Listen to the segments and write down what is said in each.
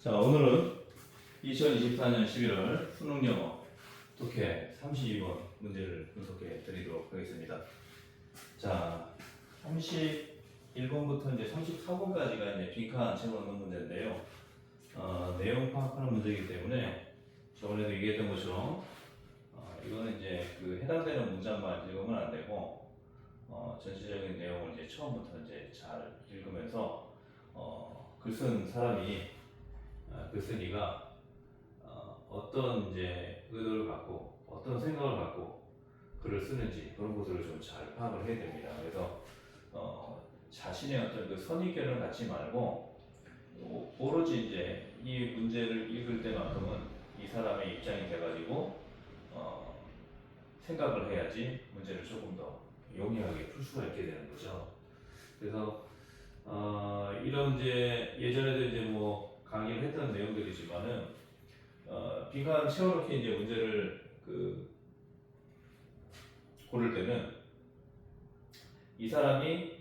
자, 오늘은 2024년 11월 수능 영어 독해 32번 문제를 분석해 드리도록 하겠습니다. 자, 31번부터 이제 34번까지가 이제 빈칸 채우는 문제인데요. 내용 파악하는 문제이기 때문에 저번에도 얘기했던 것처럼 이거는 이제 그 해당되는 문장만 읽으면 안 되고 전체적인 내용을 이제 처음부터 이제 잘 읽으면서 글 쓴 사람이 글쓴이가 어떤 이제 의도를 갖고 어떤 생각을 갖고 글을 쓰는지 그런 것들을 좀 잘 파악을 해야 됩니다. 그래서 자신의 어떤 그 선입견을 갖지 말고 오로지 이제 이 문제를 읽을 때만큼은 이 사람의 입장이 돼가지고 생각을 해야지 문제를 조금 더 용이하게 풀 수가 있게 되는 거죠. 그래서 이런 이제 예전에도 이제 뭐 강의를 했던 내용들이지만은 빈칸 채워넣기 이제 문제를 고를 때는 이 사람이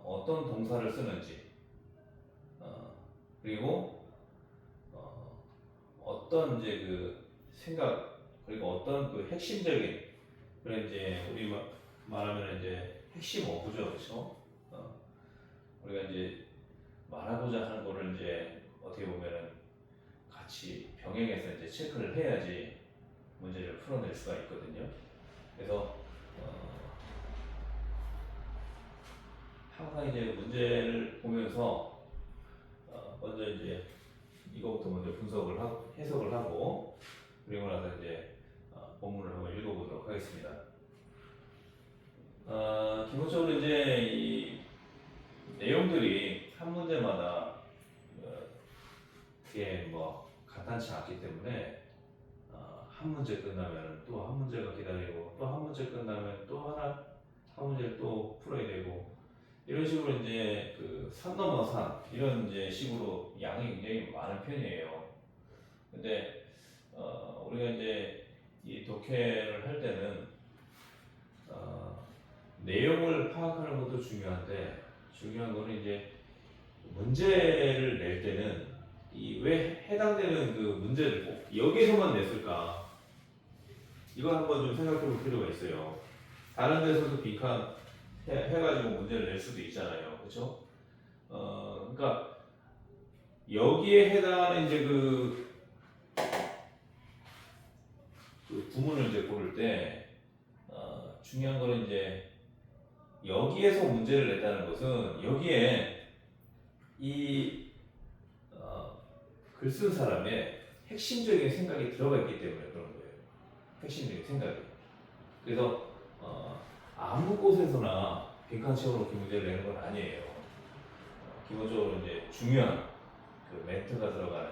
어떤 동사를 쓰는지 그리고 어떤 이제 그 생각 그리고 어떤 그 핵심적인 그런 이제 우리 말하면 이제 핵심 어구죠, 그렇죠? 우리가 이제 말하고자 하는 거를 이제 어떻게 보면은 같이 병행해서 이제 체크를 해야지 문제를 풀어낼 수가 있거든요. 그래서 항상 이제 문제를 보면서 먼저 이제 이거부터 먼저 분석을 하고 해석을 하고 그리고 나서 이제 본문을 한번 읽어보도록 하겠습니다. 기본적으로 이제 이 내용들이 한 문제마다 그게 뭐 간단치 않기 때문에 한 문제 끝나면 또 한 문제가 기다리고 또 한 문제 끝나면 또 하나 한 문제를 또 풀어야 되고 이런 식으로 이제 그 산 넘어 산 이런 이제 식으로 양이 굉장히 많은 편이에요. 근데 우리가 이제 이 독해를 할 때는 내용을 파악하는 것도 중요한데 중요한 거는 이제 문제를 낼 때는 이 왜 해당되는 그 문제를 꼭 여기서만 냈을까? 이거 한번 좀 생각해 볼 필요가 있어요. 다른 데서도 빈칸 해가지고 문제를 낼 수도 있잖아요. 그렇죠? 그러니까 여기에 해당하는 이제 그 구문을 이제 고를 때 중요한 거는 이제 여기에서 문제를 냈다는 것은 여기에 이 글 쓴 사람의 핵심적인 생각이 들어가 있기 때문에 그런 거예요. 핵심적인 생각이. 그래서 아무 곳에서나 빈칸 채워놓기 문제를 내는 건 아니에요. 기본적으로 이제 중요한 그 멘트가 들어가는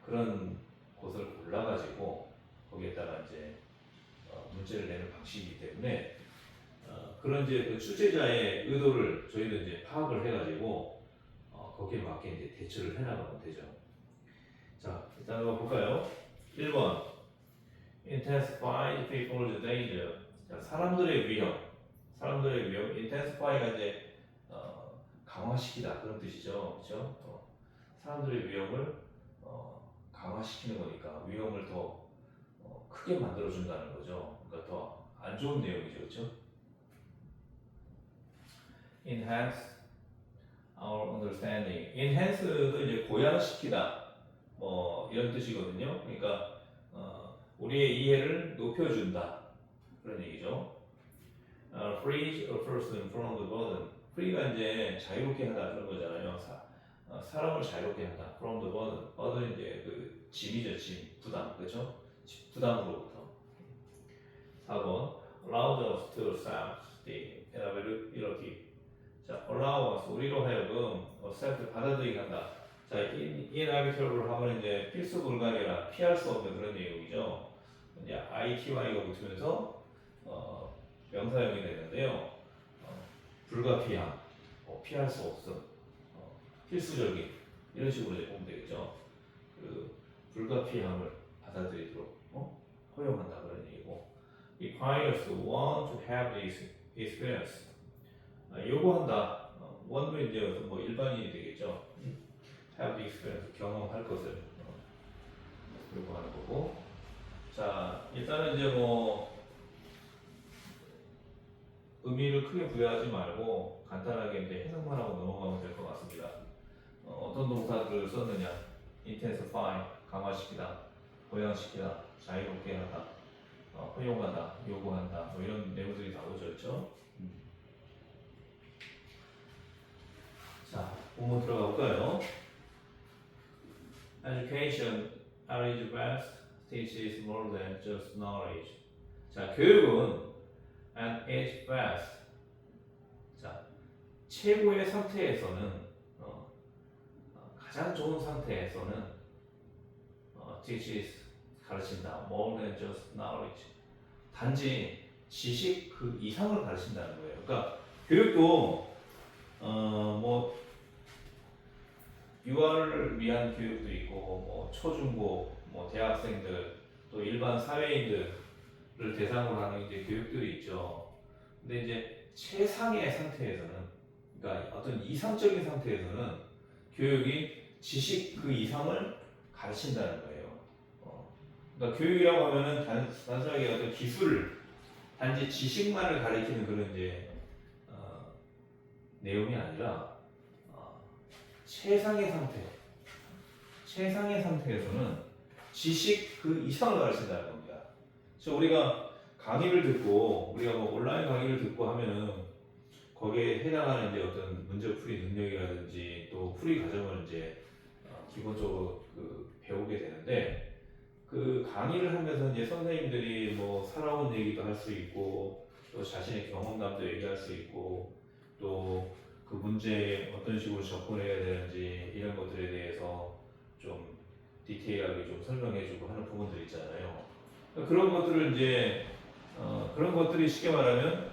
그런 곳을 골라가지고 거기에다가 이제 문제를 내는 방식이기 때문에 그런 이제 그 출제자의 의도를 저희도 이제 파악을 해가지고 거기에 맞게 이제 대처를 해나가면 되죠. 자, 일단 한번 볼까요? 1번 intensify people's danger. 자, 사람들의 위험. 사람들의 위험. intensify가 이제 강화시키다 그런 뜻이죠. 그렇죠? 사람들의 위험을 강화시키는 거니까 위험을 더 크게 만들어준다는 거죠. 그러니까 더 안 좋은 내용이죠. 그렇죠? enhance our understanding. enhance도 이제 고양시키다. 뭐 이런 뜻이거든요. 그러니까 우리의 이해를 높여준다 그런 얘기죠. Free a person from the burden. free가 이제 자유롭게 하다 그런 거잖아요. 사람을 자유롭게 한다. from the burden. burden 이제 그 짐이죠, 짐, 부담, 그렇죠? 부담으로부터. 4번 allow us to accept the inevitability. 자, allow us 우리로 하여금 accept 받아들이게 한다. 자, inevitable 하면 이제 필수 불가이라 피할 수 없는 그런 내용이죠. 이제 ITY가 붙으면서 명사형이 되는데요. 불가피함, 피할 수 없음, 필수적인 이런 식으로 이제 보면 되겠죠. 그 불가피함을 받아들이도록 허용한다 그런 얘기고. Requires one to have this experience. 요구한다. 원도 이제 뭐 일반인이 되겠죠. have the experience, 경험할 것을 요구하는 거고. 자, 일단은 이제 뭐 의미를 크게 부여하지 말고 간단하게 이제 해석만 하고 넘어가면 될 것 같습니다. 어떤 동사들을 썼느냐? intensify, 강화시키다, 고양시키다, 자유롭게 하다, 허용하다, 요구한다, 뭐 이런 내용들이 나오죠, 그렇죠? 자, 본문 들어가 볼까요? Education at its best teaches more than just knowledge. 자, 교육은 at its best. 자, 최고의 상태에서는 가장 좋은 상태에서는 teaches 가르친다. more than just knowledge. 단지 지식 그 이상을 가르친다는 거예요. 그러니까 교육도 뭐 유아를 위한 교육도 있고 뭐 초중고 뭐 대학생들 또 일반 사회인들을 대상으로 하는 이제 교육들이 있죠. 근데 이제 최상의 상태에서는 그러니까 어떤 이상적인 상태에서는 교육이 지식 그 이상을 가르친다는 거예요. 그러니까 교육이라고 하면은 단순하게 어떤 기술을 단지 지식만을 가리키는 그런 이제 내용이 아니라 최상의 상태에서는 지식 그 이상을 가르친다는 겁니다. 그래서 우리가 강의를 듣고 우리가 뭐 온라인 강의를 듣고 하면은 거기에 해당하는 이제 어떤 문제 풀이 능력이라든지 또 풀이 과정을 이제 기본적으로 배우게 되는데 그 강의를 하면서 이제 선생님들이 뭐 살아온 얘기도 할 수 있고 또 자신의 경험담도 얘기할 수 있고 또 그 문제에 어떤 식으로 접근해야 되는지 이런 것들에 대해서 좀 디테일하게 좀 설명해주고 하는 부분들 있잖아요. 그런 것들을 이제 그런 것들이 쉽게 말하면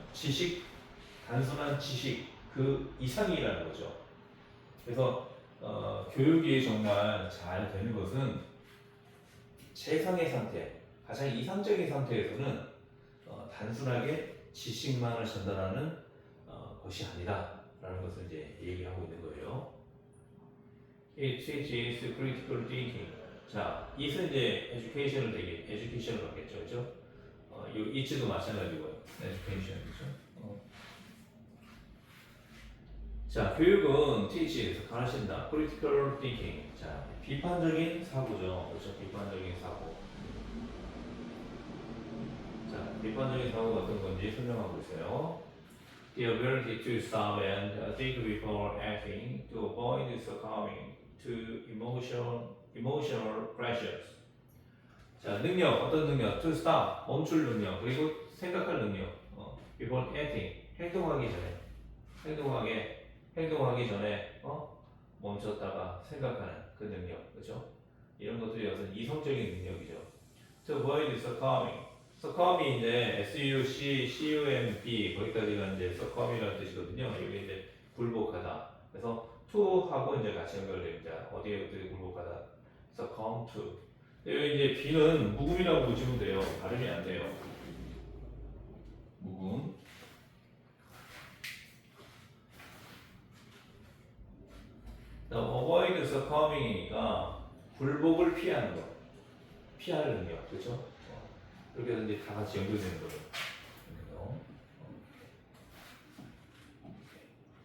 단순한 지식 그 이상이라는 거죠. 그래서 교육이 정말 잘 되는 것은 최상의 상태, 가장 이상적인 상태에서는 단순하게 지식만을 전달하는 것이 아니다라는 것을 이제 얘기하고 있는 거예요. It teaches critical thinking. 자, it은 이제 education을 받겠죠, 그렇죠? 이 it도 마찬가지고요. education이죠. 자, 교육은 teaches 가르친다. critical thinking. 자, 비판적인 사고죠, 그렇죠? 비판적인 사고. 자, 비판적인 사고가 어떤 건지 설명하고 있어요. The ability to stop and think before acting, to avoid succumbing to emotional pressures. 자, 능력, 어떤 능력? To stop, 멈출 능력, 그리고 생각할 능력. before acting, 행동하기 전에 멈췄다가 생각하는 그 능력, 그렇죠? 이런 것들이 어떤 이성적인 능력이죠. To avoid succumbing. succumb이 이제 SUCCUMB 거기까지가 이제 succumb이라는 뜻이거든요. 여기 이제 굴복하다. 그래서 to하고 이제 같이 연결됩니다. 어디에 굴복하다. succumb to. 여기 이제 B는 묵음이라고 보시면 돼요. 발음이 안 돼요. 묵음. avoid succumbing이니까 굴복을 피하는 거. 피할 능력, 그렇죠? 그렇게 해서 이제 다 같이 연결되는 거예요.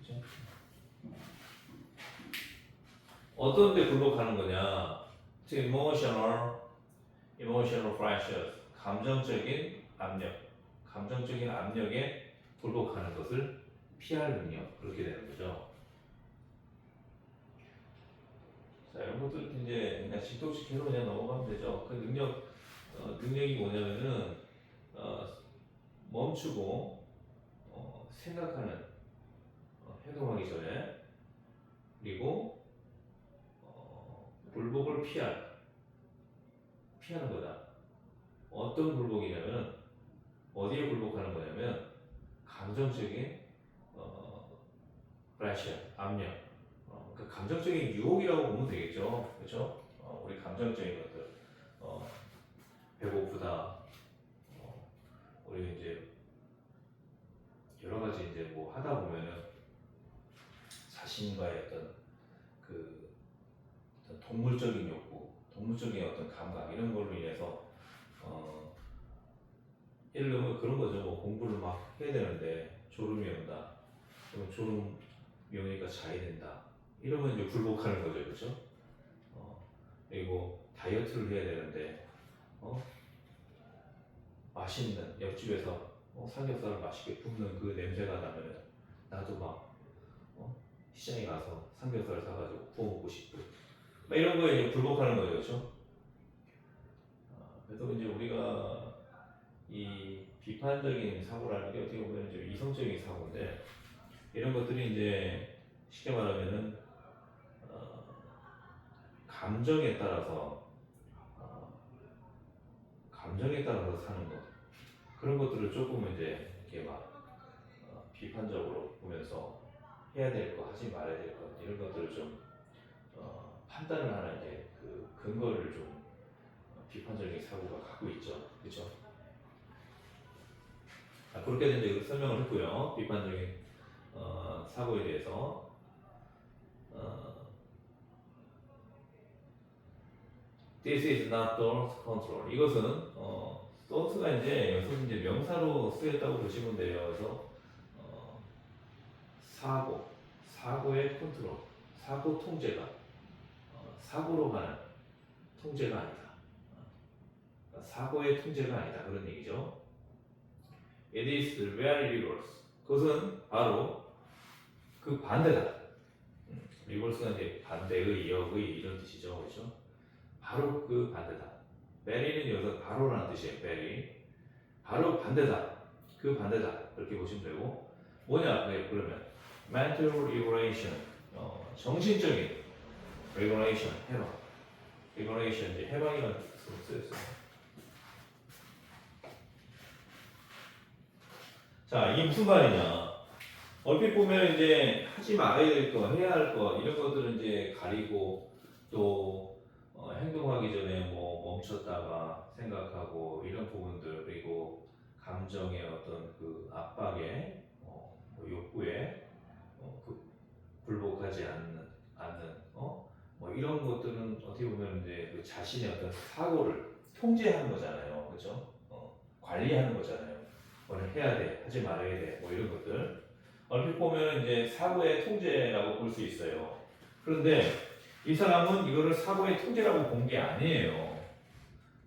그렇죠? 어떤 데 굴복하는 거냐? 즉 emotional pressures, 감정적인 압력에 굴복하는 것을 피할 능력, 그렇게 되는 거죠. 자, 이런 것들 이제 그냥 직독직해로 그냥 넘어가면 되죠. 그 능력이 뭐냐면은 멈추고 생각하는, 행동하기 전에, 그리고 굴복을 피하는 거다. 어떤 굴복이냐면 어디에 굴복하는 거냐면 감정적인 pressure, 압력, 그 감정적인 유혹이라고 보면 되겠죠, 그렇죠? 우리 감정적인 것들, 배고프다, 우리 이제 여러 가지 이제 뭐 하다 보면은 자신과의 어떤 그 동물적인 욕구, 동물적인 어떤 감각 이런 걸로 인해서 예를 들면 그런 거죠. 뭐 공부를 막 해야 되는데 졸음이 온다. 그럼 졸음이 오니까 자야 된다. 이러면 이제 굴복하는 거죠, 그렇죠? 그리고 다이어트를 해야 되는데 어? 맛있는 옆집에서 삼겹살을 맛있게 굽는 그 냄새가 나면은 나도 막 시장에 가서 삼겹살 사가지고 구워 먹고 싶고 막 이런 거에 이제 굴복하는 거죠, 그렇죠? 그래서 이제 우리가 이 비판적인 사고라는 게 어떻게 보면 이제 이성적인 사고인데 이런 것들이 이제 쉽게 말하면은 감정에 따라서 감정에 따라서 사는 것 그런 것들을 조금 이제 이렇게 막 비판적으로 보면서 해야 될 거 하지 말아야 될 거 이런 것들을 좀 판단을 하는 이제 그 근거를 좀 비판적인 사고가 갖고 있죠, 그렇죠? 그렇게 이제 설명을 했고요. 비판적인 사고에 대해서 This is not thought control. 이것은 thought가 이제 여기서 이제 명사로 쓰였다고 보시면 돼요. 그래서 사고의 컨트롤, 사고 통제가 사고로 가는 통제가 아니다. 그러니까 사고의 통제가 아니다 그런 얘기죠. It is very reverse. 그것은 바로 그 반대다. reverse가 이제 반대의, 역의 이런 뜻이죠, 그렇죠? 바로 그 반대다. very는 여기서 바로라는 뜻이에요. very. 바로 반대다. 그 반대다. 그렇게 보시면 되고 뭐냐? 그러면 mental regulation, 정신적인 regulation, 해방. regulation 이제 해방이라는 뜻으로 쓰였어요. 자, 이게 무슨 말이냐? 얼핏 보면 이제 하지 말아야 될 거, 해야 할 거 이런 것들은 이제 가리고 또 행동하기 전에 뭐 멈췄다가 생각하고 이런 부분들 그리고 감정의 어떤 그 압박에 뭐 욕구에 그 굴복하지 않는 뭐 이런 것들은 어떻게 보면 이제 그 자신의 어떤 사고를 통제하는 거잖아요, 그렇죠? 관리하는 거잖아요. 뭐를 해야 돼, 하지 말아야 돼, 뭐 이런 것들. 얼핏 보면 이제 사고의 통제라고 볼 수 있어요. 그런데 이 사람은 이거를 사고의 통제라고 본 게 아니에요.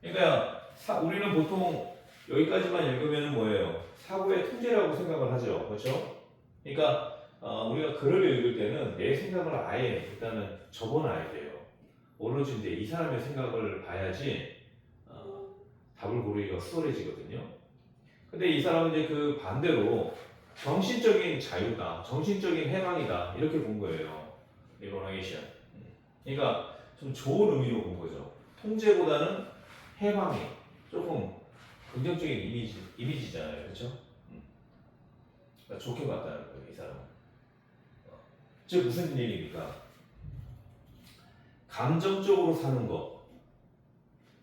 그러니까 우리는 보통 여기까지만 읽으면 뭐예요? 사고의 통제라고 생각을 하죠. 그렇죠? 그러니까 우리가 글을 읽을 때는 내 생각을 아예 일단은 적어놔야 돼요. 오로지 이제 이 사람의 생각을 봐야지 답을 고르기가 수월해지거든요. 근데 이 사람은 이제 그 반대로 정신적인 자유다, 정신적인 해방이다 이렇게 본 거예요. 리버레이션. 그러니까 좀 좋은 의미로 본 거죠. 통제보다는 해방이 조금 긍정적인 이미지잖아요, 그렇죠? 그러니까 좋게 봤다는 거예요, 이 사람은. 즉 무슨 얘기입니까? 감정적으로 사는 것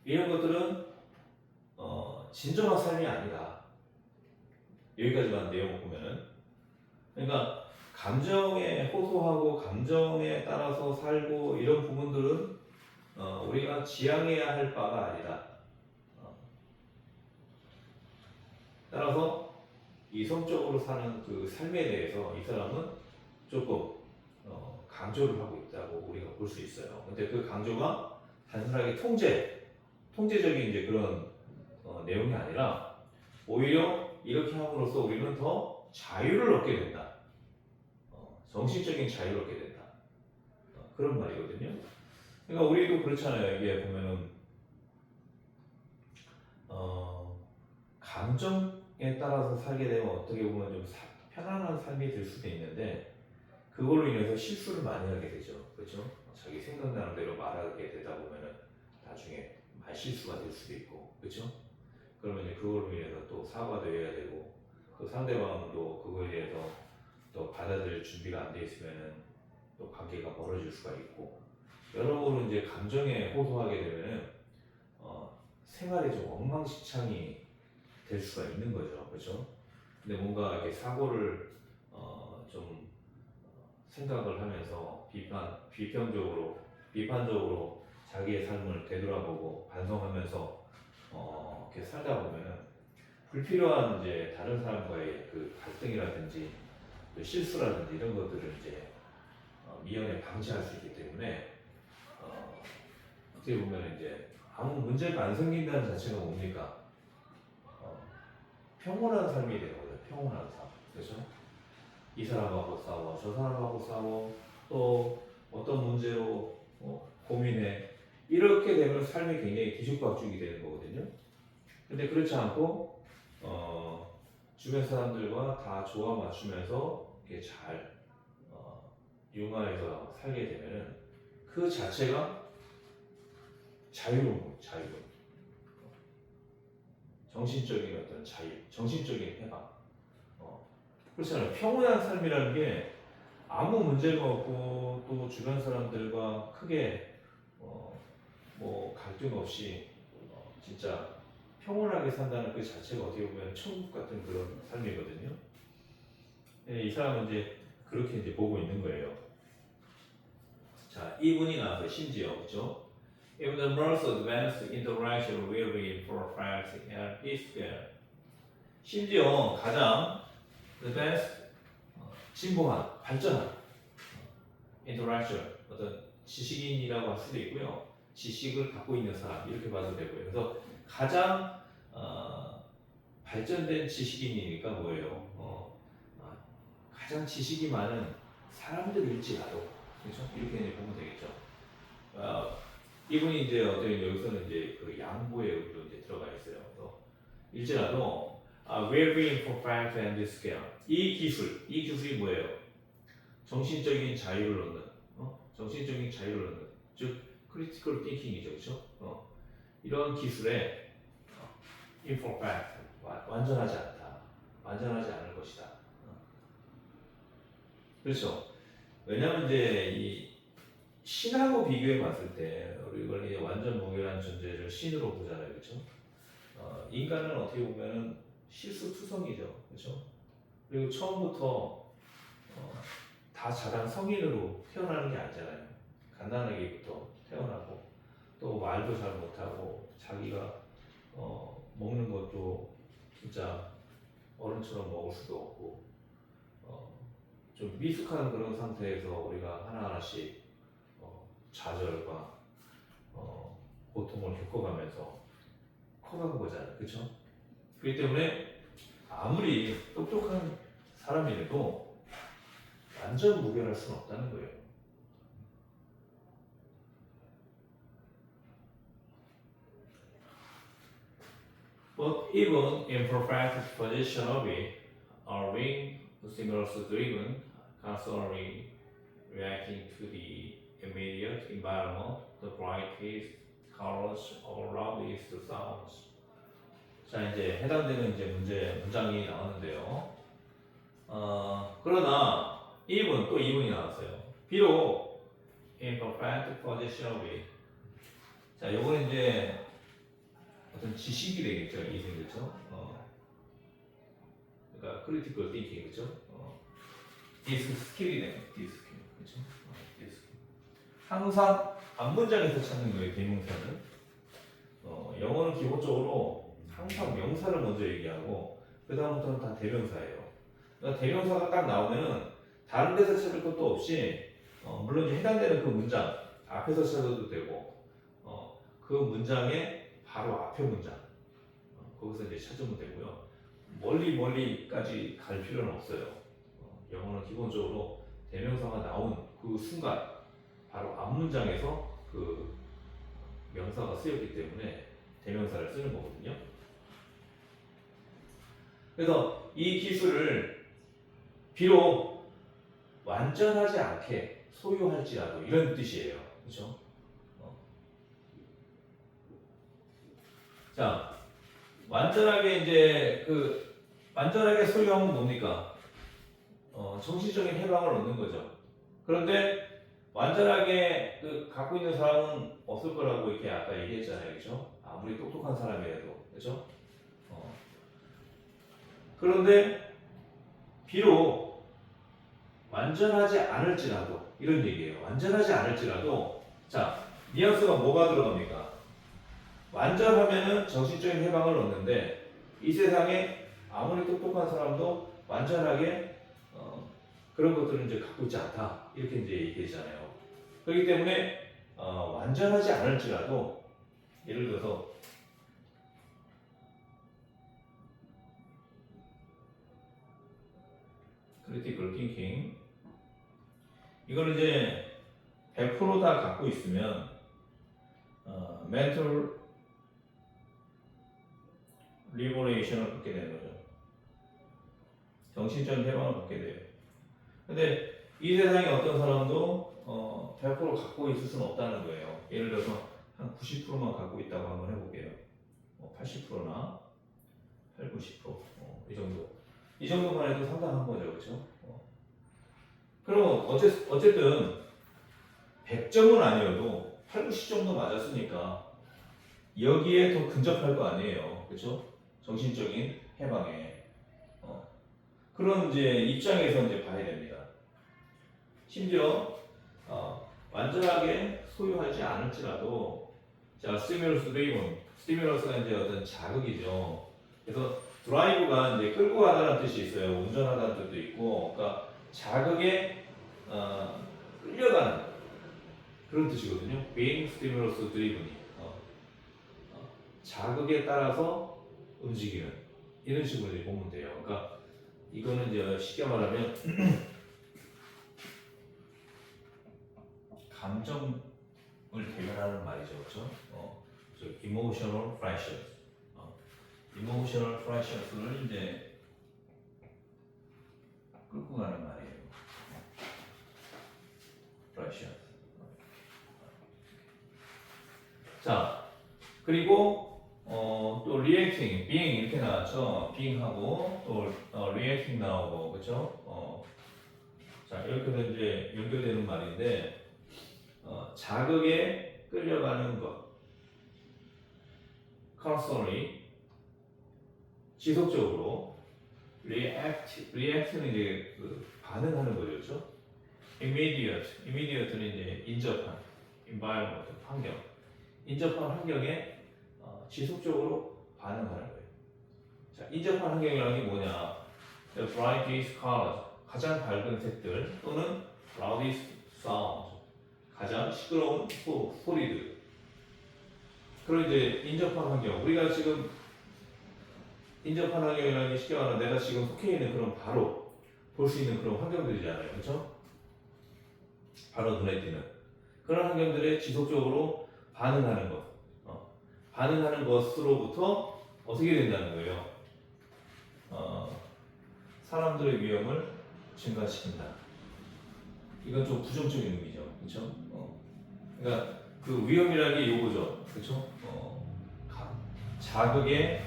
이런 것들은 진정한 삶이 아니다. 여기까지만 내용을 보면은 그러니까 감정에 호소하고 감정에 따라서 살고 이런 부분들은 우리가 지향해야 할 바가 아니다. 따라서 이성적으로 사는 그 삶에 대해서 이 사람은 조금 강조를 하고 있다고 우리가 볼 수 있어요. 근데 그 강조가 단순하게 통제적인 이제 그런 내용이 아니라 오히려 이렇게 함으로써 우리는 더 자유를 얻게 된다. 정신적인 자유를 얻게 된다. 그런 말이거든요. 그러니까 우리도 그렇잖아요. 이게 보면은 감정에 따라서 살게 되면 어떻게 보면 좀 편안한 삶이 될 수도 있는데 그걸로 인해서 실수를 많이 하게 되죠. 그렇죠? 자기 생각나는 대로 말하게 되다 보면은 나중에 말 실수가 될 수도 있고, 그렇죠? 그러면 이제 그걸로 인해서 또 사과도 해야 되고 또 상대방도 그거에 대해서 또 받아들일 준비가 안 돼 있으면은 또 관계가 멀어질 수가 있고 여러모로 이제 감정에 호소하게 되면은 생활이 좀 엉망진창이 될 수가 있는 거죠, 그렇죠? 근데 뭔가 이렇게 사고를 좀 생각을 하면서 비평적으로 비판적으로 자기의 삶을 되돌아보고 반성하면서 이렇게 살다 보면은 불필요한 이제 다른 사람과의 그 갈등이라든지 또 실수라든지 이런 것들을 이제 미연에 방지할 수 있기 때문에 어떻게 보면 이제 아무 문제가 안 생긴다는 자체가 뭡니까? 평온한 삶이 되는 거죠. 평온한 삶. 그렇죠? 이 사람하고 싸워, 저 사람하고 싸워, 또 어떤 문제로 고민해. 이렇게 되면 삶이 굉장히 뒤죽박죽이 되는 거거든요. 근데 그렇지 않고 주변 사람들과 다 조화 맞추면서 이렇게 잘 융화해서 살게 되면은 그 자체가 자유로운 거예요. 자유로운. 정신적인 어떤 자유, 정신적인 해방. 그렇잖아요. 평온한 삶이라는 게 아무 문제가 없고 또 주변 사람들과 크게 뭐 갈등 없이 진짜 평온하게 산다는 그 자체가 어떻게 보면 천국 같은 그런 삶이거든요. 이 사람은 이제 그렇게 이제 보고 있는 거예요. 자, 이분이 나와서 심지어 그렇죠? Even the most advanced intellectual will be perfect at this scale. 심지어 가장 advanced 진보한 발전한 intellectual 어떤 지식인이라고 할 수도 있고요. 지식을 갖고 있는 사람 이렇게 봐도 되고요. 그래서 가장 발전된 지식인이니까 뭐예요? 가장 지식이 많은 사람들일지라도 그렇죠? 이렇게 이제 보면 되겠죠. 이분이 이제 여기서는 이제 그 양보의 의미로 이제 들어가 있어요. 그래서 일지라도 will be imperfect and scale. 이 기술이 뭐예요? 정신적인 자유를 얻는, 정신적인 자유를 얻는, 즉 critical thinking이죠, 그렇죠? 이런 기술에 imperfect, 완전하지 않다, 완전하지 않을 것이다. 그렇죠? 왜냐하면 이제 이 신하고 비교해 봤을 때 우리가 이제 완전 무결한 존재를 신으로 보잖아요, 그렇죠? 인간은 어떻게 보면은 실수투성이죠, 그렇죠? 그리고 처음부터 다 잘한 성인으로 태어나는 게 아니잖아요. 갓난아기부터 태어나고 또 말도 잘 못하고 자기가 먹는 것도 진짜 어른처럼 먹을 수도 없고 좀 미숙한 그런 상태에서 우리가 하나하나씩 좌절과 고통을 겪어가면서 커간 거잖아요, 그렇죠? 그렇기 때문에 아무리 똑똑한 사람이라도 완전 무결할 수는 없다는 거예요. But even imperfect position of it, our being singles driven, constantly reacting to the immediate environment, the brightest colors or loudest sounds. 자, 이제 해당되는 이제 문장이 나오는데요. 그러나 또 이분이 나왔어요. 비록 imperfect position of it. 자, 요거는 이제 어떤 지식이 되겠죠, 이생 그렇죠? 그러니까 critical thinking 그렇죠? 디스 스킬이 되는 디스킬 그렇죠? 디스킬. 항상 앞문장에서 찾는 거예요, 대명사는. 영어는 기본적으로 항상 명사를 먼저 얘기하고 그 다음부터는 다 대명사예요. 그러니까 대명사가 딱 나오면은 다른 데서 찾을 것도 없이 물론 해당되는 그 문장 앞에서 찾아도 되고 그 문장의 바로 앞에 문장 거기서 이제 찾으면 되고요. 멀리까지 갈 필요는 없어요. 영어는 기본적으로 대명사가 나온 그 순간 바로 앞 문장에서 그 명사가 쓰였기 때문에 대명사를 쓰는 거거든요. 그래서 이 기술을 비록 완전하지 않게 소유할지라도 이런 뜻이에요. 그렇죠? 자, 완전하게 이제 완전하게 소유하면 뭡니까? 정신적인 해방을 얻는 거죠. 그런데 완전하게 갖고 있는 사람은 없을 거라고 이렇게 아까 얘기했잖아요, 그렇죠? 아무리 똑똑한 사람이라도, 그렇죠? 그런데 비록 완전하지 않을지라도 이런 얘기예요. 완전하지 않을지라도 자, 뉘앙스가 뭐가 들어갑니까? 완전하면은 정신적인 해방을 얻는데 이 세상에 아무리 똑똑한 사람도 완전하게 그런 것들을 이제 갖고 있지 않다. 이렇게 이제 얘기되잖아요. 그렇기 때문에 완전하지 않을지라도 예를 들어서 critical thinking 이걸 이제 100% 다 갖고 있으면 mental liberation을 갖게 되는 거죠. 정신적인 해방을 갖게 돼요. 근데 이 세상에 어떤 사람도 100% 갖고 있을 수는 없다는 거예요. 예를 들어서 한 90%만 갖고 있다고 한번 해볼게요. 80%나 8, 90%이 정도. 이 정도만 해도 상당한 거죠, 그렇죠? 그럼 어쨌든 100점은 아니어도 8, 90 정도 맞았으니까 여기에 더 근접할 거 아니에요, 그렇죠? 정신적인 해방에 그런 이제 입장에서 이제 봐야 됩니다. 심지어 완전하게 소유하지 않을지라도 자 스티뮬러스 드리븐 스티뮬러스가 이제 어떤 자극이죠. 그래서 드라이브가 이제 끌고 가다는 뜻이 있어요. 운전하다는 뜻도 있고, 그러니까 자극에 끌려가는 그런 뜻이거든요. being stimulus driven이 자극에 따라서 움직이는 이런 식으로 이제 보면 돼요. 그러니까 이거는 이제 쉽게 말하면 감정을 대변하는 말이죠, 그렇죠? emotional pressures, emotional pressures를 이제 끌고 가는 말이에요. pressure. 자, 그리고 또 reacting, being 이렇게 나왔죠. being하고 또 reacting 나오고, 그렇죠? 자, 이렇게도 이제 연결되는 말인데. 자극에 끌려가는 것, constantly 지속적으로 react는 이제 반응하는 거죠, 그렇죠? immediate는 이제 인접한, environment 환경, 인접한 환경에 지속적으로 반응하는 거예요. 자, 인접한 환경이라는 게 뭐냐? The brightest colors, 가장 밝은 색들 또는 loudest sound. 가장 시끄러운 소리들. 그런 이제 인접한 환경. 우리가 지금 인접한 환경이라는 게 쉽게 말하면 내가 지금 속해 있는 그런 바로 볼 수 있는 그런 환경들이잖아요. 그렇죠? 바로 눈에 띄는 그런 환경들에 지속적으로 반응하는 것. 반응하는 것으로부터 어떻게 된다는 거예요? 사람들의 위험을 증가시킨다. 이건 좀 부정적인 의미죠. 그렇죠? 그러니까 그 위험이라는 게 요거죠. 그렇죠? 자극에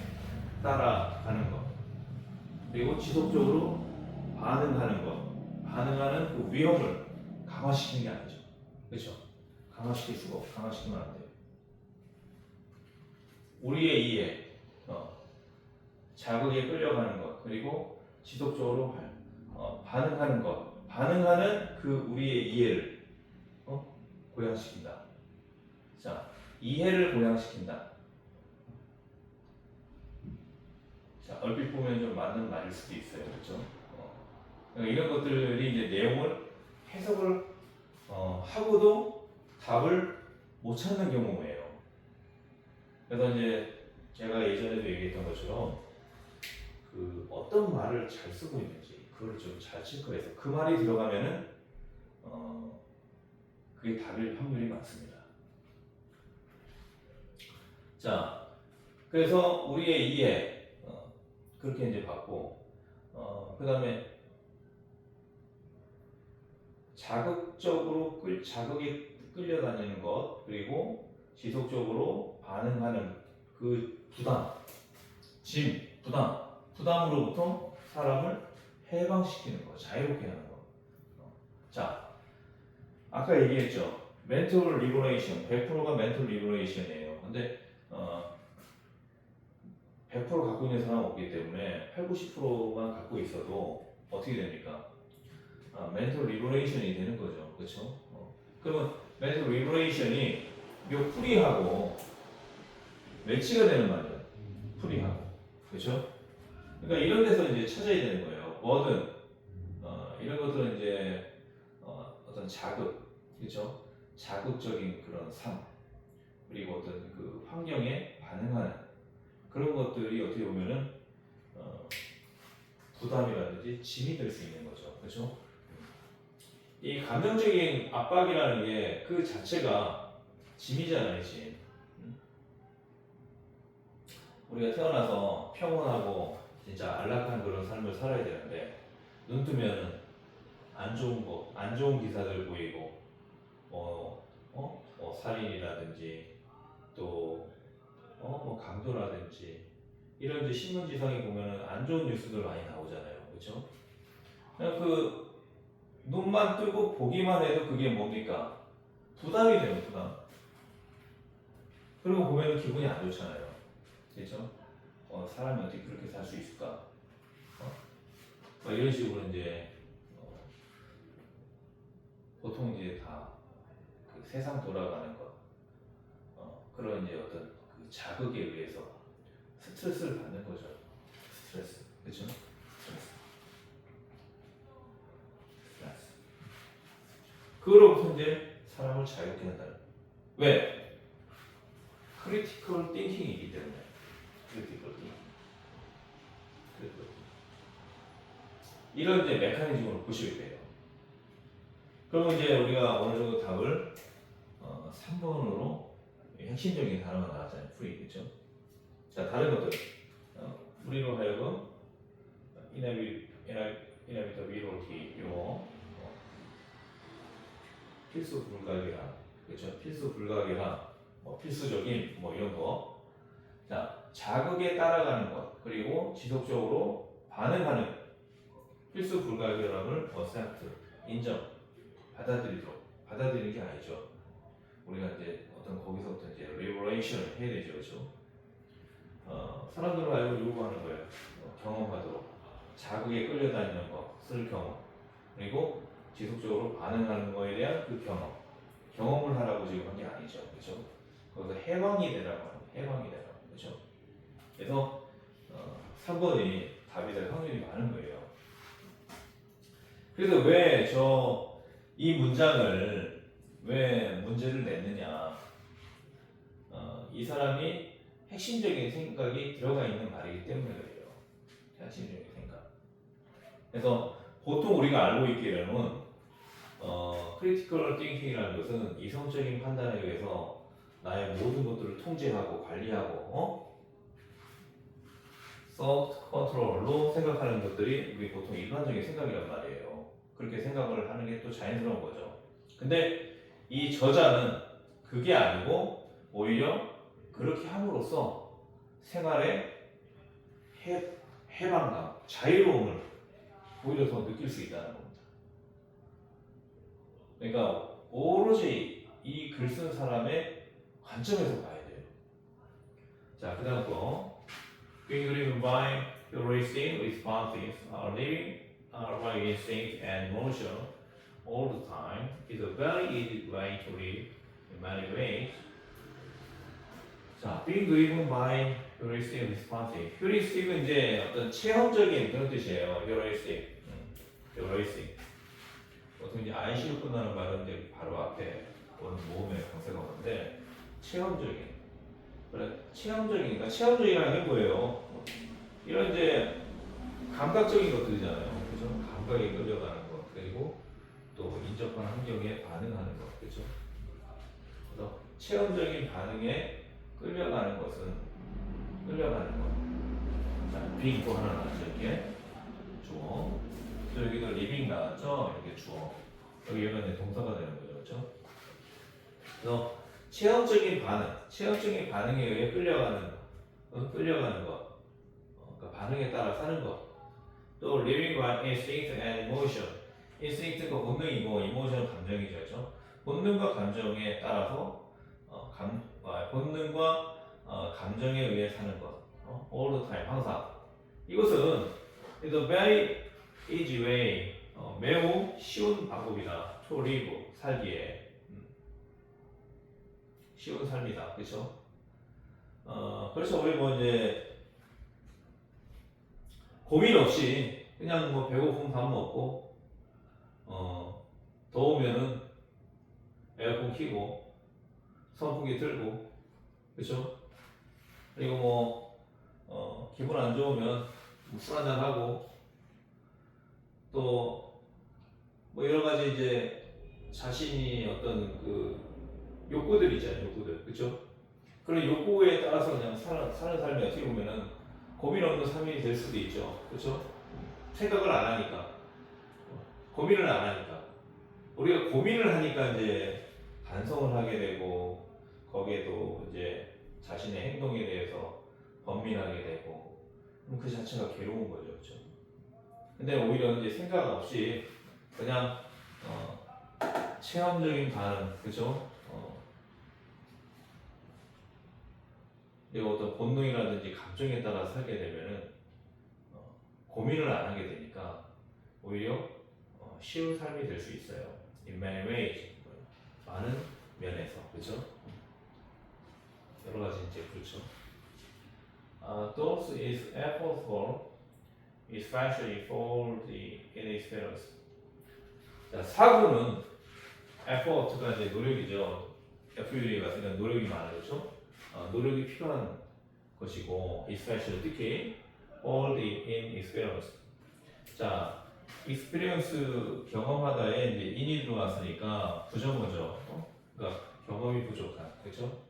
따라가는 것. 그리고 지속적으로 반응하는 것. 반응하는 그 위험을 강화시키는 게 아니죠. 그렇죠? 강화시키면 안 돼요. 우리의 이해, 자극에 끌려가는 것, 그리고 지속적으로 반응하는 것. 반응하는 그 우리의 이해를 고양시킨다. 자, 이해를 고양시킨다. 자, 얼핏 보면 좀 맞는 말일 수도 있어요, 그렇죠? 그러니까 이런 것들이 이제 내용을 해석을 하고도 답을 못 찾는 경우예요. 그래서 이제 제가 예전에도 얘기했던 것처럼 그 어떤 말을 잘 쓰고 있는지 그걸 좀 잘 체크해서 그 말이 들어가면은 그게 답일 확률이 많습니다. 자, 그래서 우리의 이해 그렇게 이제 받고 그 다음에 자극에 끌려다니는 것 그리고 지속적으로 반응하는 그 부담으로부터 사람을 해방시키는 것, 자유롭게 하는 것. 자, 아까 얘기했죠. mental liberation, 100%가 mental liberation이에요. 근데 100% 갖고 있는 사람은 없기 때문에 8, 90%만 갖고 있어도 어떻게 됩니까? mental liberation이 되는 거죠. 그렇죠? 그러면 mental liberation이 이 프리하고 매치가 되는 말이에요. 프리하고. 그렇죠? 그러니까 이런 데서 이제 찾아야 되는 거예요. 뭐든 이런 것들은 이제 어떤 자극, 그렇죠? 자극적인 그런 삶, 그리고 어떤 그 환경에 반응하는 그런 것들이 어떻게 보면은 부담이라든지 짐이 될 수 있는 거죠. 그렇죠? 이 감정적인 압박이라는 게 그 자체가 짐이잖아요, 짐. 우리가 태어나서 평온하고 진짜 안락한 그런 삶을 살아야 되는데 눈 뜨면은 안 좋은 거, 안 좋은 기사들 보이고 살인이라든지 또 강도라든지 이런 이제 신문지상에 보면은 안 좋은 뉴스들 많이 나오잖아요, 그렇죠? 그냥 그 눈만 뜨고 보기만 해도 그게 뭡니까? 부담이 돼요, 부담. 그리고 보면은 기분이 안 좋잖아요, 그렇죠? 사람이 어떻게 그렇게 살 수 있을까? 이런 식으로 이제 보통 이제 다그 세상 돌아가는 것, 그런 이제 어떤 그 자극에 의해서 스트레스를 받는 거죠. 스트레스, 그렇죠? 스트레스. 그로부터 이제 사람을 자유롭게 한다는. 왜? 크리티컬 띵킹이기 때문에. 크리티컬 띵킹. 이런 이제 메커니즘으로 보시게 돼요. 그러면 이제 우리가 어느 정도 답을 3번으로 핵심적인 단어가 나왔잖아요. free, 그렇죠? 자, 다른 것들. 우리로 하여금 inevitability 요 필수 불가결함, 그렇죠? 필수 불가결함, 필수적인 이런 거. 자, 자극에 따라가는 것, 그리고 지속적으로 반응하는 필수 불가결함을 accept, 인정, 받아들이는 게 아니죠. 우리가 이제 어떤 거기서부터 이제 liberation 해야 되죠, 그렇죠? 사람들로 하여금 요구하는 거예요. 경험하도록 자극에 끌려다니는 것을 경험, 그리고 지속적으로 반응하는 거에 대한 그 경험을 하라고 지금 한 게 아니죠, 그렇죠? 거기서 해방이 되라고 하는 거예요. 해방이 되라고, 그렇죠? 그래서 3번이 답이 될 확률이 많은 거예요. 그래서 왜 이 문장을 왜 문제를 냈느냐? 이 사람이 핵심적인 생각이 들어가 있는 말이기 때문에 그래요. 핵심적인 생각. 그래서 보통 우리가 알고 있기로는 크리티컬 띵킹이라는 것은 이성적인 판단에 의해서 나의 모든 것들을 통제하고 관리하고 soft control로 생각하는 것들이 우리 보통 일반적인 생각이란 말이에요. 그렇게 생각을 하는 게 또 자연스러운 거죠. 근데 이 저자는 그게 아니고 오히려 그렇게 함으로써 생활의 해방감, 자유로움을 오히려 더 느낄 수 있다는 겁니다. 그러니까 오로지 이 글 쓴 사람의 관점에서 봐야 돼요. 자, 그 다음 거. Being driven by heuristic responses are living by instinct and emotion all the time is a very easy way to live in many ways. 자, being driven by heuristic responses. heuristic은 이제 어떤 체험적인 그런 뜻이에요. heuristic. heuristic. 보통 이제 IC로 끝나는 말은 이제 바로 앞에 오는 모음의 강세가 오는데 체험적인. 그래, 체험적이니까 체험적이라는 게 뭐예요? 이런 이제 감각적인 것들이잖아요. 그죠? 감각에 끌려가는 것, 그리고 또 인접한 환경에 반응하는 것, 그죠? 그래서 체험적인 반응에 끌려가는 것은 끌려가는 것. 자, being 또 하나 나왔죠, 이렇게 주어. 또 여기도 living 나왔죠, 이렇게 주어. 여기 이런 동사가 되는 거죠, 그렇죠? 그래서 체험적인 반응에 의해 끌려가는 것, 그러니까 반응에 따라 사는 것. 또 living by instinct and emotion. instinct가 본능이고 emotion 감정이죠, 그렇죠? 본능과 감정에 따라서 본능과 감정에 의해 사는 것. all the time, 항상. 이것은 the very easy way, 매우 쉬운 방법이다. to live, 살기에. 쉬운 삶이다. 그렇죠? 그렇죠. 우리 뭐 이제 고민 없이 그냥 뭐 배고프면 밥 먹고 더우면은 에어컨 켜고 선풍기 틀고 그렇죠? 그리고 뭐 기분 안 좋으면 술 한잔 하고 또 뭐 여러 가지 이제 자신이 어떤 그 욕구들 있잖아요. 욕구들 그렇죠? 그런 욕구에 따라서 그냥 사는 삶이 어떻게 보면은 고민 없는 삶이 될 수도 있죠. 그렇죠? 생각을 안 하니까 고민을 안 하니까 우리가 고민을 하니까 이제 반성을 하게 되고 거기에도 이제 자신의 행동에 대해서 번민하게 되고 그 자체가 괴로운 거죠. 그렇죠? 근데 오히려 이제 생각 없이 그냥 체험적인 반응, 그죠? 그리고 어떤 본능이라든지 감정에 따라 살게 되면은 고민을 안 하게 되니까 오히려 쉬운 삶이 될 수 있어요. In many ways, 많은 면에서, 그죠? 여러 가지 이제 그렇죠. Those is effortful, especially for the inexperienced. 자, 사고는 effort가 이제 노력이죠. FUD가 쓰는 노력이 많은 거죠. 노력이 필요한 것이고, especially 특히 for the inexperienced. 자, experience 경험하다에 이제 in이 들어갔으니까 부정어죠. 그러니까 경험이 부족한, 그렇죠?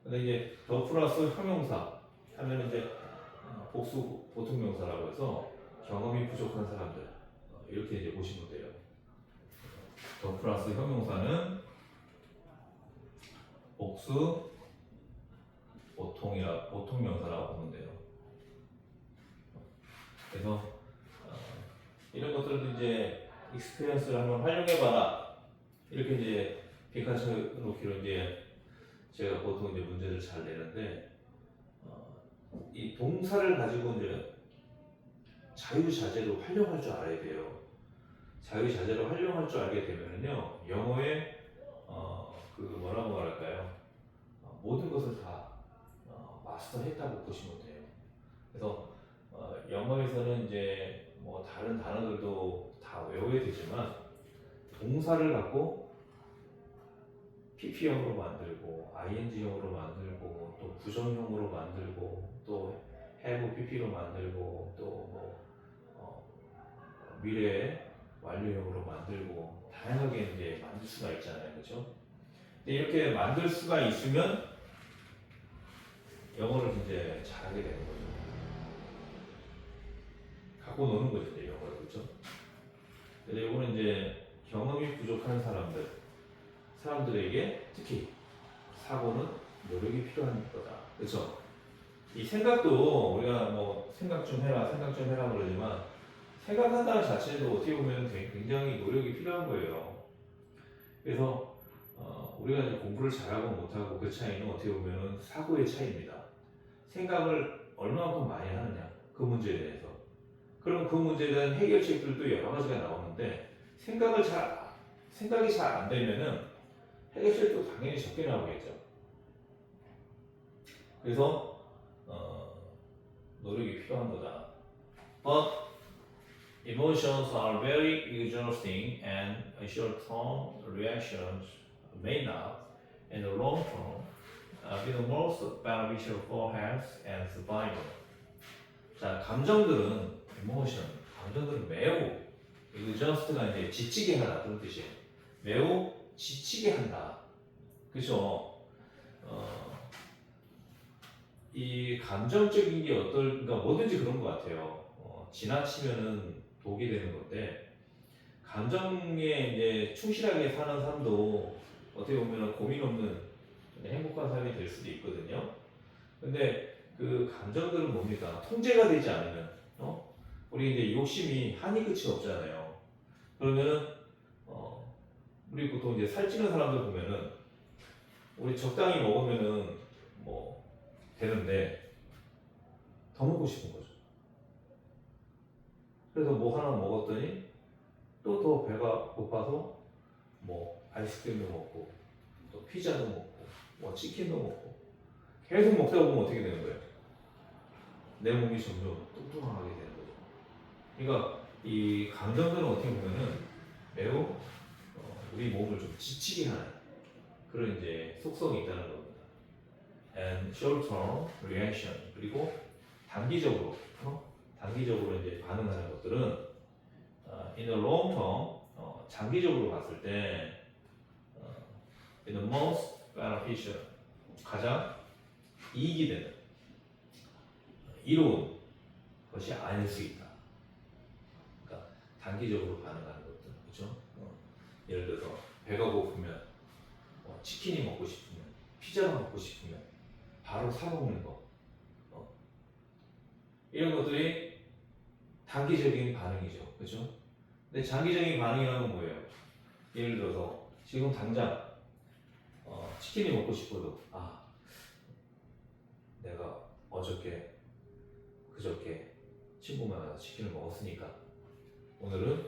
근데 이제 더 플러스 형용사 하면 이제 복수 보통명사라고 해서 경험이 부족한 사람들 이렇게 이제 보시면 돼요. 더 플러스 형용사는 복수 보통명사라고 보면 돼요. 그래서 이런 것들도 이제 익스피리언스를 한번 활용해봐라 이렇게 이제 빈칸 놓기로 이제 제가 보통 이제 문제를 잘 내는데 이 동사를 가지고 이제 자유자재로 활용할 줄 알아야 돼요. 자유자재로 활용할 줄 알게 되면은요 영어의 그 뭐라고 말할까요? 모든 것을 다 마스터했다고 보시면 돼요. 그래서 영어에서는 이제 뭐 다른 단어들도 다 외워야 되지만 동사를 갖고 PP형으로 만들고 ING형으로 만들고 또 부정형으로 만들고 또 have PP로 만들고 또뭐 미래 완료형으로 만들고 다양하게 이제 만들 수가 있잖아요, 그렇죠? 근데 이렇게 만들 수가 있으면 영어를 이제 잘하게 되는 거죠. 갖고 노는 거죠, 이제 영어를, 그렇죠? 근데 이거는 이제 경험이 부족한 사람들에게 특히 사고는 노력이 필요한 거다, 그렇죠? 이 생각도 우리가 뭐 생각 좀 해라 그러지만 생각한다는 자체도 어떻게 보면 굉장히 노력이 필요한 거예요. 그래서 우리가 이제 공부를 잘하고 못하고 그 차이는 어떻게 보면 사고의 차이입니다. 생각을 얼마만큼 많이 하느냐 그 문제에 대해서. 그럼 그 문제에 대한 해결책들도 여러 가지가 나오는데 생각이 잘 안 되면은 해결책도 당연히 적게 나오겠죠. 그래서 노력이 필요한 거다. But emotions are very exhausting and short-term reactions may not, in the long term, be the most beneficial for health and survival. 자, 감정들은 매우 exhaust가 이제 지치게 하다 그런 뜻이에요. 매우 지치게 한다. 그렇죠? 이 감정적인 게 그러니까 뭐든지 그런 것 같아요. 지나치면은 독이 되는 건데 감정에 이제 충실하게 사는 삶도 어떻게 보면 고민 없는 행복한 삶이 될 수도 있거든요. 근데 그 감정들은 뭡니까? 통제가 되지 않으면 우리 이제 욕심이 한이 끝이 없잖아요. 그러면은 우리 보통 이제 살찌는 사람들 보면은 우리 적당히 먹으면은 뭐 되는데 더 먹고 싶은 거죠. 그래서 뭐 하나 먹었더니 또 더 배가 고파서 뭐 아이스크림도 먹고 또 피자도 먹고 뭐 치킨도 먹고 계속 먹다 보면 어떻게 되는 거예요? 내 몸이 점점 뚱뚱하게 되는 거죠. 그러니까 이 감정들은 어떻게 보면은 매우 우리 몸을 좀 지치게 하는 그런 이제 속성이 있다는 겁니다. And short-term reaction 그리고 단기적으로 단기적으로 이제 반응하는 것들은 in the long-term 장기적으로 봤을 때 in the most beneficial 가장 이익이 되는 이로운 것이 아닐 수 있다. 그러니까 단기적으로 반응하는 것들, 그렇죠? 예를 들어서 배가 고프면 치킨이 먹고 싶으면 피자가 먹고 싶으면 바로 사 먹는 거, 이런 것들이 단기적인 반응이죠, 그렇죠? 근데 장기적인 반응이라는 건 뭐예요? 예를 들어서 지금 당장 치킨이 먹고 싶어도 내가 그저께 친구 만나서 치킨을 먹었으니까 오늘은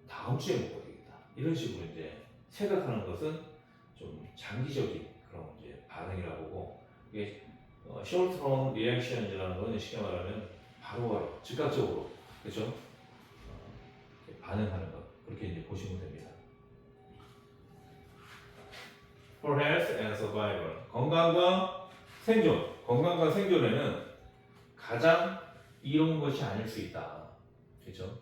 다음 주에 먹어야 되겠다. 이런 식으로 이제 생각하는 것은 좀 장기적인 그런 이제 반응이라고 보고 이게 short-term reaction이라는 건 쉽게 말하면 바로바로 즉각적으로 그렇죠? 반응하는 것 그렇게 이제 보시면 됩니다. For health and survival 건강과 생존에는 가장 이로운 것이 아닐 수 있다. 그렇죠?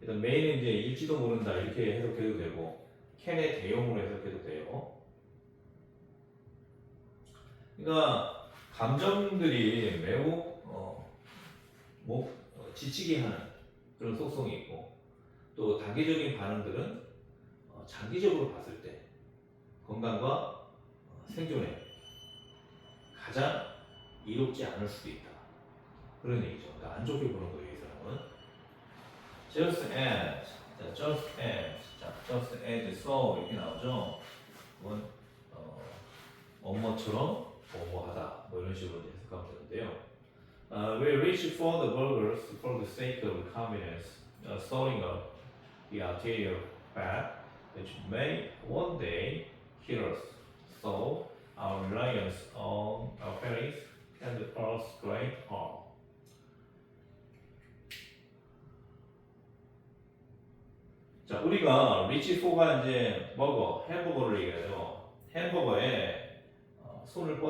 일단 메인은 이제 일지도 모른다 이렇게 해석해도 되고 캔의 대용으로 해석해도 돼요. 그러니까 감정들이 매우 지치게 하는 그런 속성이 있고 또 단기적인 반응들은 장기적으로 봤을 때 건강과 생존에 가장 이롭지 않을 수도 있다. 그런 얘기죠. 그러니까 안 좋게 보는 거예요, 이 사람은. just as, so 이렇게 나오죠. 그건 뭐뭐처럼 뭐뭐하다 뭐 이런 식으로 해석하면 되는데요. We reach for the burgers for the sake of convenience, storing up the arterial fat, which may one day kill us. So our reliance on our parents can cause great harm. 자, 우리가 리치 포가 이제 햄버거를 얘기하죠. 햄버거에 손을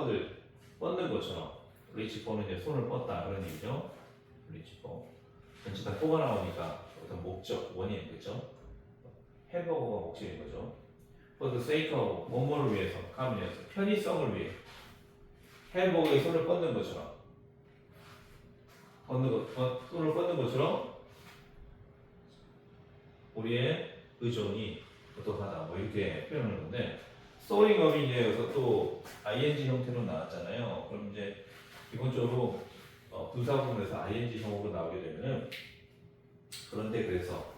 뻗는 것처럼 리치 포는 이제 손을 뻗다 그런 얘기죠. 리치 포. 전체 다 포가 나오니까 어떤 목적, 원인, 그렇죠? 햄버거가 목적인 거죠. For the sake of 뭐뭐를 위해서, convenience, 편의성을 위해 햄버거에 손을 뻗는 것처럼 손을 뻗는 것처럼 우리의 의존이 어떡하다 뭐 이렇게 표현하는 건데 storing up이 이제 여기서 또 ing 형태로 나왔잖아요. 그럼 이제 기본적으로 분사구문에서 ing 형으로 나오게 되면은 그런데 그래서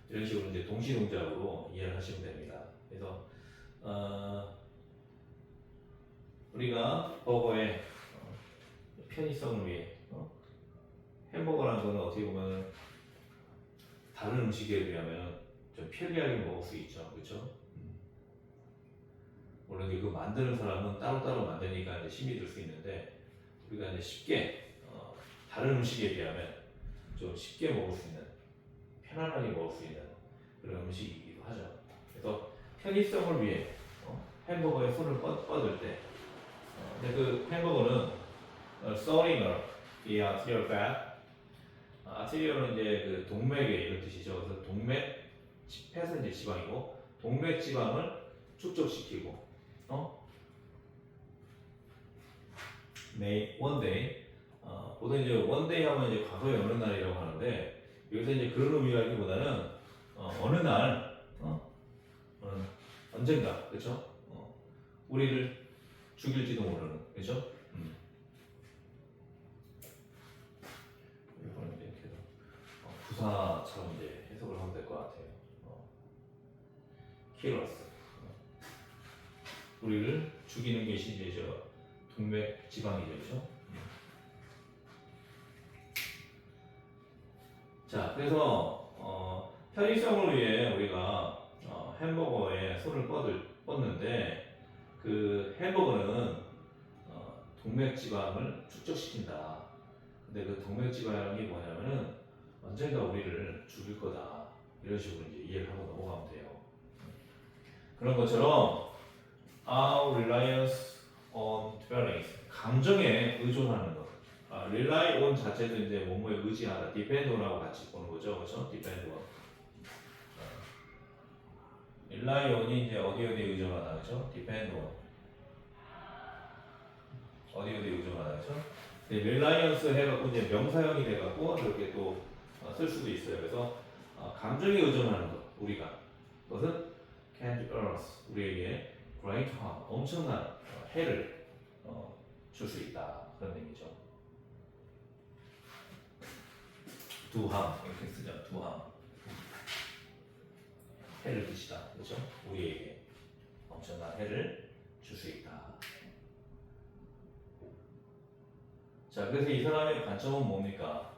이런 식으로 이제 동시동작으로 이해를 하시면 됩니다. 그래서 우리가 버거의 편의성을 위해 햄버거라는 거는 어떻게 보면 다른 음식에 비하면 좀 편리하게 먹을 수 있죠, 그렇죠? 물론 그 만드는 사람은 따로따로 만드니까 이제 힘이 들 수 있는데 우리가 이제 쉽게 다른 음식에 비하면 좀 쉽게 먹을 수 있는 편안하게 먹을 수 있는 그런 음식이기도 하죠. 그래서 편의성을 위해 햄버거에 손을 뻗을 때 근데 그 햄버거는 storing the arterial fat 아티리얼은 이제 그 동맥에 이런 뜻이죠. 그래서 팻은 이제 지방이고 동맥 지방을 축적시키고 one day 보통 이제 one day 하면 이제 과거의 어느 날이라고 하는데 여기서 이제 그런 의미라기보다는 어느 날 언젠가 그렇죠? 우리를 죽일지도 모르는 그렇죠? 이거는 이제 계속 부사처럼 이제 해석을 하면 될 것 같아요. 키러스 우리를 죽이는 것이 이제 저 동맥 지방이죠, 그렇죠? 자, 그래서 편의성을 위해 우리가 햄버거에 손을 뻗는데 그 햄버거는 동맥지방을 축적시킨다. 근데 그 동맥지방이 뭐냐면은 언젠가 우리를 죽일 거다. 이런 식으로 이제 이해를 하고 넘어가면 돼요. 그런 것처럼 our reliance on feelings, 감정에 의존하는 것. rely on 자체도 이제 뭐뭐에 의지하다, depend on하고 같이 보는 거죠, 그렇죠? depend on. rely on이 이제 어디에 의존하다, 그렇죠? depend on. 어디에 의존하다, 그렇죠? reliance 해갖고 이제 명사형이 돼갖고 이렇게 또 쓸 수도 있어요. 그래서 감정에 의존하는 것, 우리가 그것은 can do us, 우리에게 great harm, 엄청난 해를 줄 수 있다, 그런 얘기죠. do harm 이렇게 쓰죠. do harm, 해를 끼치다, 그렇죠? 우리에게 엄청난 해를 줄 수 있다. 자, 그래서 이 사람의 관점은 뭡니까?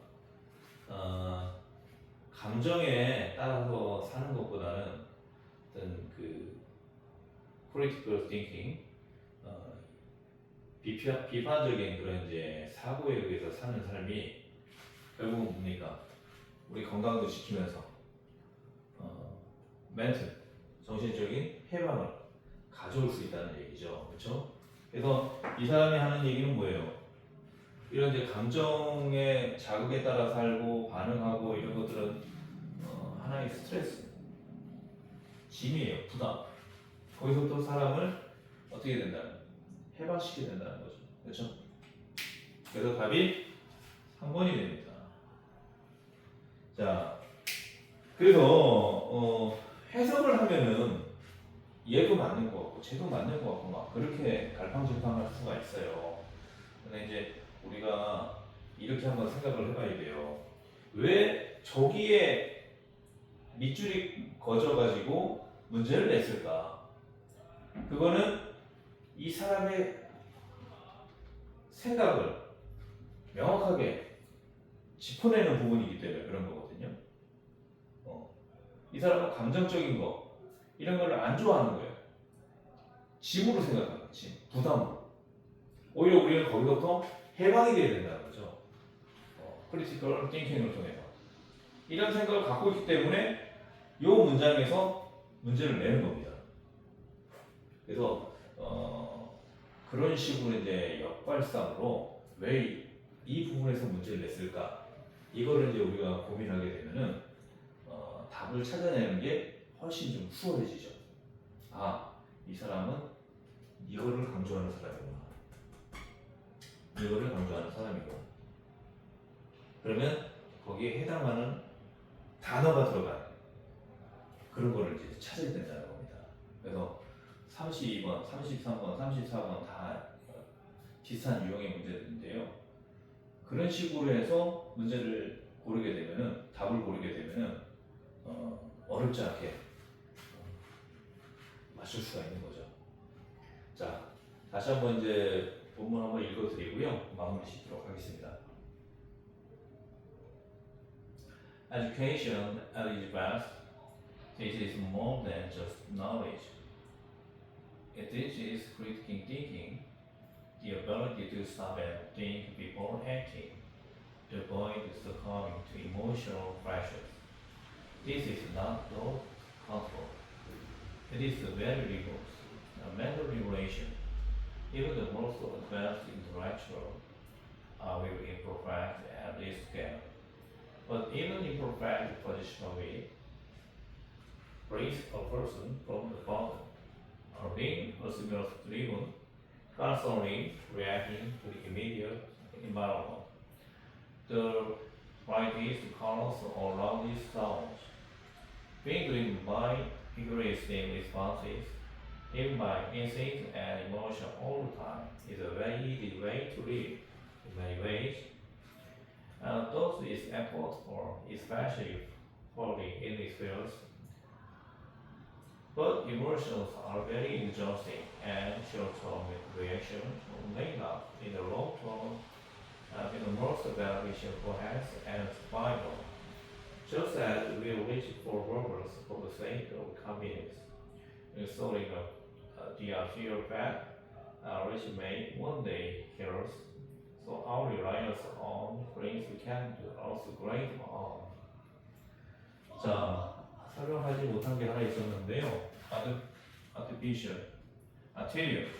감정에 따라서 사는 것보다는 어떤 그 critical thinking, 비판적인 그런 이제 사고에 의해서 사는 삶이 결국은 뭡니까? 우리 건강도 지키면서 멘탈, 정신적인 해방을 가져올 수 있다는 얘기죠, 그렇죠? 그래서 이 사람이 하는 얘기는 뭐예요? 이런 이제 감정의 자극에 따라 살고 반응하고 이런 것들은 하나의 스트레스, 짐이에요, 부담. 거기서부터 사람을 어떻게 된다는, 해방시키게 된다는 거죠, 그렇죠? 그래서 답이 3번이 됩니다. 자, 그래서 해석을 하면은 얘도 맞는 것 같고 쟤도 맞는 것 같고 막 그렇게 갈팡질팡할 수가 있어요. 근데 이제 우리가 이렇게 한번 생각을 해봐야 돼요. 왜 저기에 밑줄이 거져가지고 문제를 냈을까? 그거는 이 사람의 생각을 명확하게 짚어내는 부분이기 때문에 그런 거거든요. 이 사람은 감정적인 거 이런 걸 안 좋아하는 거예요. 짐으로 생각하는 거예요. 짐, 부담으로. 오히려 우리는 거기서부터 해방이 돼야 된다는 거죠. 크리티컬 띵킹을 통해서 이런 생각을 갖고 있기 때문에 이 문장에서 문제를 내는 겁니다. 그래서 그런 식으로 이제 역발상으로 왜 이 부분에서 문제를 냈을까? 이거를 이제 우리가 고민하게 되면은 답을 찾아내는 게 훨씬 좀 수월해지죠. 아, 이 사람은 이거를 강조하는 사람이구나. 이거를 강조하는 사람이고. 그러면 거기에 해당하는 단어가 들어간 그런 거를 이제 찾아야 된다는 겁니다. 그래서 32번, 33번, 34번 다 비슷한 유형의 문제들인데요. 그런 식으로 해서 문제를 고르게 되면은, 답을 고르게 되면은 어렵지 않게 맞출 수가 있는 거죠. 자, 다시 한번 이제 본문 한번 읽어드리고요. 마무리 짓도록 하겠습니다. Education at its best, it is more than just knowledge. It teaches critical thinking, the ability to stop and think before acting, to avoid succumbing to emotional pressures. This is not thought control. It is very rigorous. A mental regulation. Even the most advanced intellectual will imperfect at this scale. But even imperfect positionally brings a person from the bottom, or being a stimulus-driven, constantly reacting to the immediate environment. The brightest colors or loudest sounds, being driven by aggressive responses, even by instinct and emotion all the time, is a very easy way to live in many ways. Thus is effortful, especially for the inexperienced. But emotions are very exhausting, and short-term reactions may not, in the long term, be the most beneficial for health and survival. Just as we reach for burgers for the sake of convenience, installing the arterial fat which may one day kill us. So our reliance on grains can also great on. 자, 설명하지 못한 게 하나 있었는데요. artificial, arterial.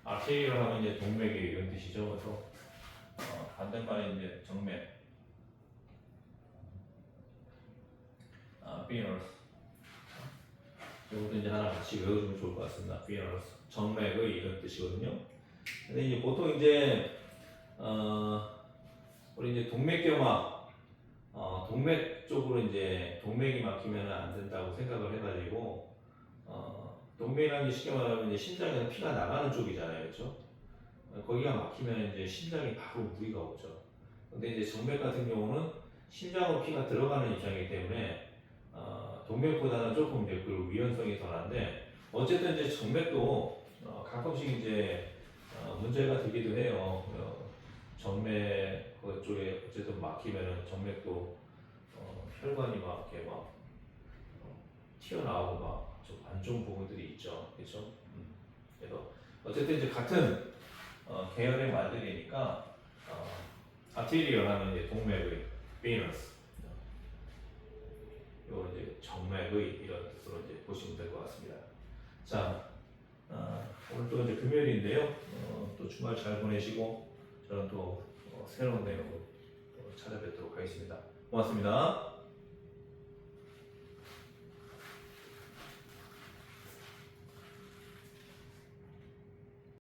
arterial 하면 이제 동맥이 이런 뜻이죠. 그래서 반대말이 이제 정맥. venous. 이것도 이제 하나 같이 외워주면 좋을 것 같습니다. venous. 정맥의 이런 뜻이거든요. 근데 이제 보통 이제 우리 이제 동맥경화, 동맥 쪽으로 이제 동맥이 막히면 안 된다고 생각을 해가지고 동맥이라는 게 쉽게 말하면 이제 심장에서 피가 나가는 쪽이잖아요, 그렇죠? 거기가 막히면 이제 심장에 바로 무리가 오죠. 근데 이제 정맥 같은 경우는 심장으로 피가 들어가는 입장이기 때문에 동맥보다는 조금 이제 그 위험성이 덜한데 어쨌든 이제 정맥도 가끔씩 이제 문제가 되기도 해요. 정맥 그쪽에 어쨌든 막히면은 정맥도 혈관이 막 이렇게 막 튀어나오고 막 좀 안 좋은 부분들이 있죠, 그렇죠? 그래서 어쨌든 이제 같은 계열의 말들이니까 아테리얼 하면 이제 동맥의 venous, 요 이제 정맥의 이런 뜻으로 이제 보시면 될 것 같습니다. 자, 오늘 또 이제 금요일인데요. 또 주말 잘 보내시고 저는 또 새로운 내용으로 찾아뵙도록 하겠습니다. 고맙습니다.